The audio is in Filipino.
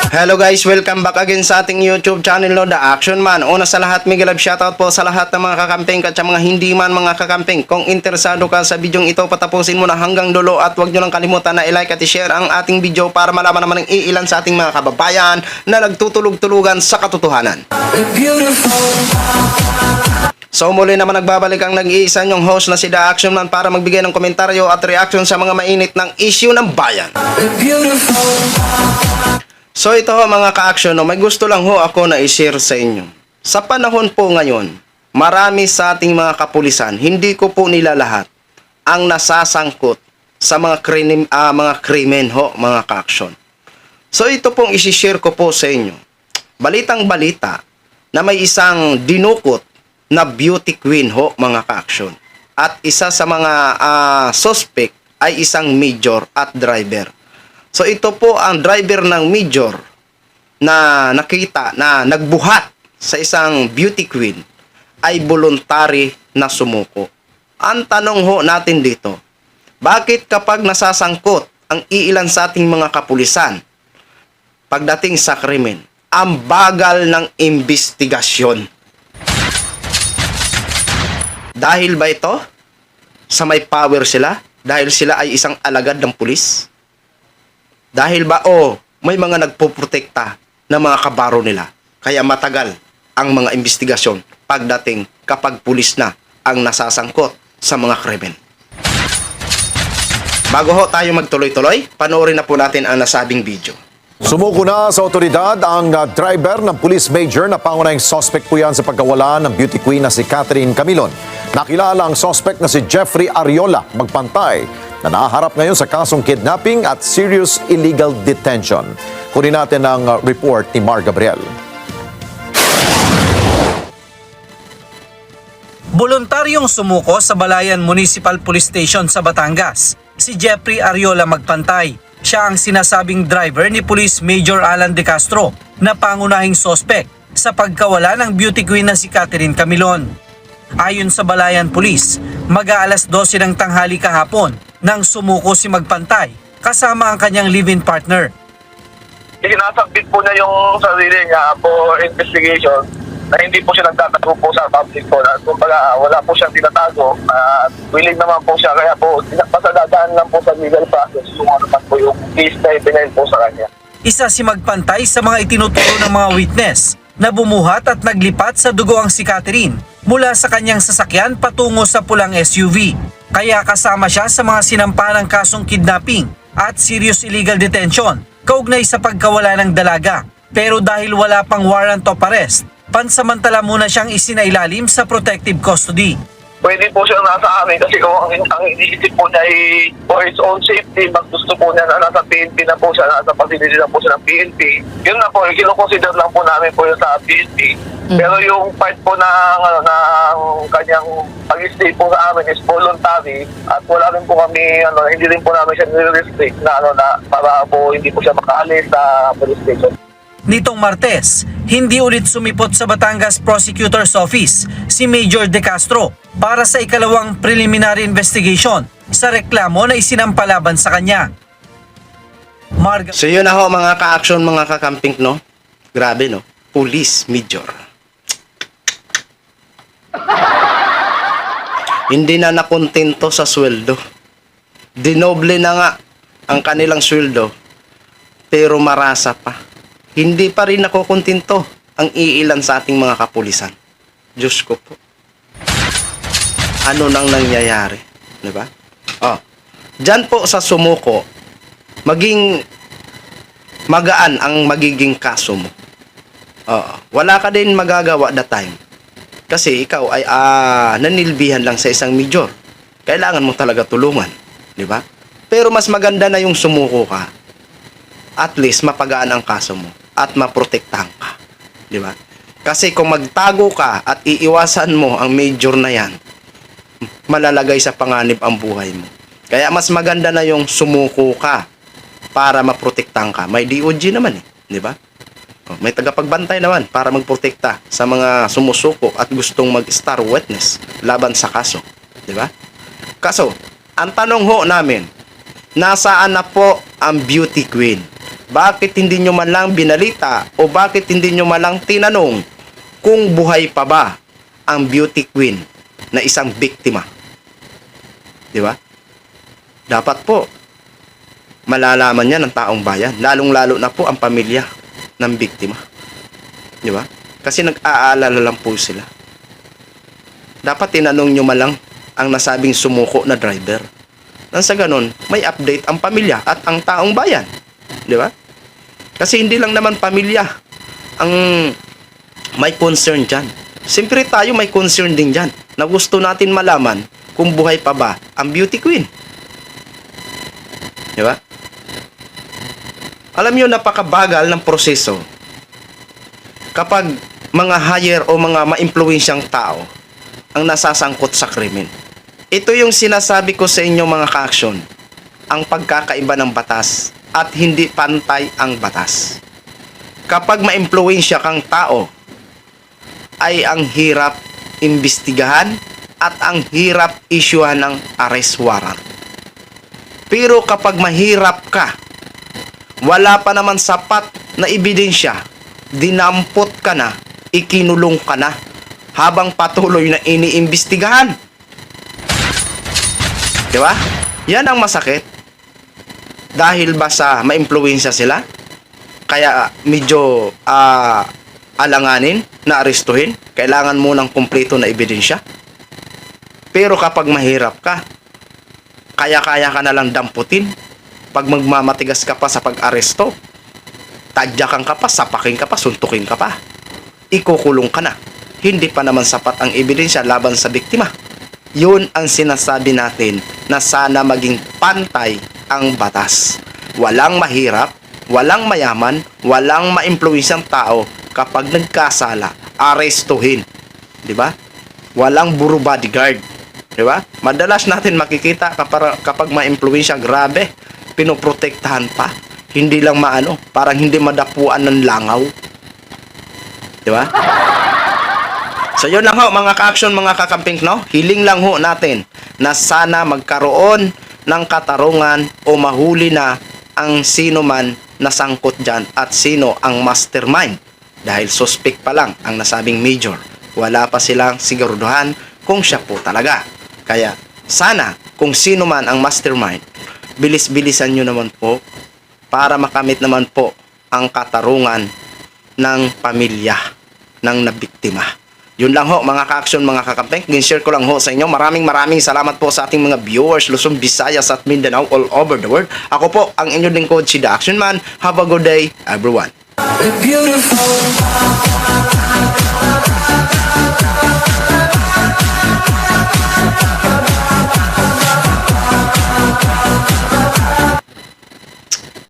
Hello guys, welcome back again sa ating YouTube channel, no, The Action Man. Una sa lahat, mega love shoutout po sa lahat ng mga kakamping at sa mga hindi man mga kakamping. Kung interesado ka sa bidyong ito, patapusin mo na hanggang dulo at huwag nyo lang kalimutan na i-like at i-share ang ating video para malaman naman ng iilan sa ating mga kababayan na nagtutulog-tulugan sa katotohanan. So muli naman nagbabalik ang nag-iisa nyong host na si The Action Man para magbigay ng komentaryo at reaction sa mga mainit ng issue ng bayan. So ito ho mga ka-action, no, may gusto lang ho ako na i-share sa inyo. Sa panahon po ngayon, marami sa ating mga kapulisan, hindi ko po nila lahat ang nasasangkot sa mga krimen ho mga ka-action. So ito pong i-share ko po sa inyo. Balitang balita na may isang dinukot na beauty queen ho mga ka-action. At isa sa mga suspect ay isang major at driver. So ito po ang driver ng major na nakita na nagbuhat sa isang beauty queen ay voluntary na sumuko. Ang tanong ho natin dito, bakit kapag nasasangkot ang iilan sa ating mga kapulisan pagdating sa krimen, ang bagal ng investigasyon? Dahil ba ito sa may power sila? Dahil sila ay isang alagad ng pulis? Dahil ba may mga nagpoprotekta ng mga kabaro nila, kaya matagal ang mga investigasyon pagdating kapag pulis na ang nasasangkot sa mga krimen. Bago ho tayo magtuloy-tuloy, panoorin na po natin ang nasabing video. Sumuko na sa otoridad ang driver ng police major na pangunahing suspect po yan sa pagkawala ng beauty queen na si Catherine Camilon. Nakilala ang suspect na si Jeffrey Ariola Magpantay na naharap ngayon sa kasong kidnapping at serious illegal detention. Kunin natin ang report ni Mar Gabriel. Voluntaryong sumuko sa Balayan Municipal Police Station sa Batangas si Jeffrey Ariola Magpantay. Siya ang sinasabing driver ni Police Major Alan De Castro na pangunahing suspect sa pagkawala ng beauty queen na si Catherine Camilon. Ayon sa Balayan Police, mag-aalas 12 ng tanghali kahapon nang sumuko si Magpantay kasama ang kanyang live-in partner. Sinasabit po niya yung sarili niya for investigation na hindi po siya nagtatago po sa public po. Kumbaga, wala po siyang tinatago. Willing naman po siya, kaya po pasadadaan lang po sa legal process kung ano man po yung case na ipinail po sa kanya. Isa si Magpantay sa mga itinuturo ng mga witness na bumuhat at naglipat sa dugo ang si Catherine mula sa kanyang sasakyan patungo sa pulang SUV. Kaya kasama siya sa mga sinampa ng kasong kidnapping at serious illegal detention kaugnay sa pagkawala ng dalaga. Pero dahil wala pang warrant of arrest, pansamantala muna siyang isinailalim sa protective custody. Pwede po siya nasa amin kasi kung ang iniisip po niya ay for his own safety, mas gusto po niya na nasa PNP na po siya, nasa facility na po siya ng PNP. Yun na po, kinukonsider lang po namin po yun sa PNP. Pero yung part po ng kanyang pag-stay po sa amin is voluntary at wala rin po kami, hindi rin po namin siya nire-restrict na, para po hindi po siya makaalis sa police station. Nitong Martes, hindi ulit sumipot sa Batangas Prosecutor's Office si Major De Castro para sa ikalawang preliminary investigation sa reklamo na isinampalaban sa kanya. So yun na ho mga ka-action, mga kakamping, no? Grabe, no? Police Major. Hindi na nakontento sa sweldo. Dinoble na nga ang kanilang sweldo, pero marasa pa. Hindi pa rin nakokontento ang iilan sa ating mga kapulisan. Diyos ko po. Ano nang nangyayari? Diba? Diyan po sa sumuko, maging magaan ang magiging kaso mo. Wala ka din magagawa that time. Kasi ikaw ay nanilbihan lang sa isang major. Kailangan mo talaga tulungan. Diba? Pero mas maganda na yung sumuko ka. At least mapagaan ang kaso mo at maprotektahan ka. Di ba? Kasi kung magtago ka at iiwasan mo ang major na yan, malalagay sa panganib ang buhay mo. Kaya mas maganda na yung sumuko ka para maprotektahan ka. May DOJ naman di ba? May tagapagbantay naman para magprotekta sa mga sumusuko at gustong mag-star witness laban sa kaso. Di ba? Kaso, ang tanong ho namin, nasaan na po ang beauty queen? Bakit hindi nyo man lang binalita o bakit hindi nyo man lang tinanong kung buhay pa ba ang beauty queen na isang biktima? Di ba? Dapat po malalaman niya ng taong bayan, lalong-lalo na po ang pamilya ng biktima. Di ba? Kasi nag-aalala lang po sila. Dapat tinanong nyo man lang ang nasabing sumuko na driver. Nang sa ganun, may update ang pamilya at ang taong bayan. Di ba? Kasi hindi lang naman pamilya ang may concern dyan. Siyempre tayo may concern din dyan na gusto natin malaman kung buhay pa ba ang beauty queen. Di ba? Alam nyo, napakabagal ng proseso kapag mga higher o mga maimpluwensyang tao ang nasasangkot sa krimen. Ito yung sinasabi ko sa inyo mga ka-aksyon, ang pagkakaiba ng batas at hindi pantay ang batas. Kapag maimpluwensya kang tao, ay ang hirap imbestigahan at ang hirap isyuhan ng arrest warrant. Pero kapag mahirap ka, wala pa naman sapat na ebidensya, dinampot ka na, ikinulong ka na, habang patuloy na iniimbestigahan. Di ba? Yan ang masakit. Dahil ba sa maimpluwensya sila? Kaya medyo alanganin na arestuhin? Kailangan mo ng kumpleto na ebidensya? Pero kapag mahirap ka, kaya-kaya ka na lang damputin. Pag magmamatigas ka pa sa pag-aresto, tadyakan ka pa, sapakin ka pa, suntukin ka pa, ikukulong ka na. Hindi pa naman sapat ang ebidensya laban sa biktima. Yun ang sinasabi natin na sana maging pantay ang batas. Walang mahirap, walang mayaman, walang maimpluwensyang tao kapag nagkasala, arestuhin. Di ba? Walang buro bodyguard. Di ba? Madalas natin makikita kapag maimpluwensya, grabe, pinoprotektahan pa. Hindi lang maano, parang hindi madapuan ng langaw. Di ba? So yun lang ho mga ka-action, mga kakamping, no? Hiling lang ho natin na sana magkaroon ng katarungan o mahuli na ang sino man nasangkot dyan at sino ang mastermind. Dahil suspect pa lang ang nasabing major. Wala pa silang siguraduhan kung siya po talaga. Kaya sana kung sino man ang mastermind, bilis-bilisan nyo naman po para makamit naman po ang katarungan ng pamilya ng nabiktima. Yun lang ho mga ka-action, mga kakampeng. Gin-share ko lang ho sa inyo. Maraming salamat po sa ating mga viewers Luzon, Visayas at Mindanao all over the world. Ako po ang inyong lingkod, si The Action Man. Have a good day everyone. Beautiful.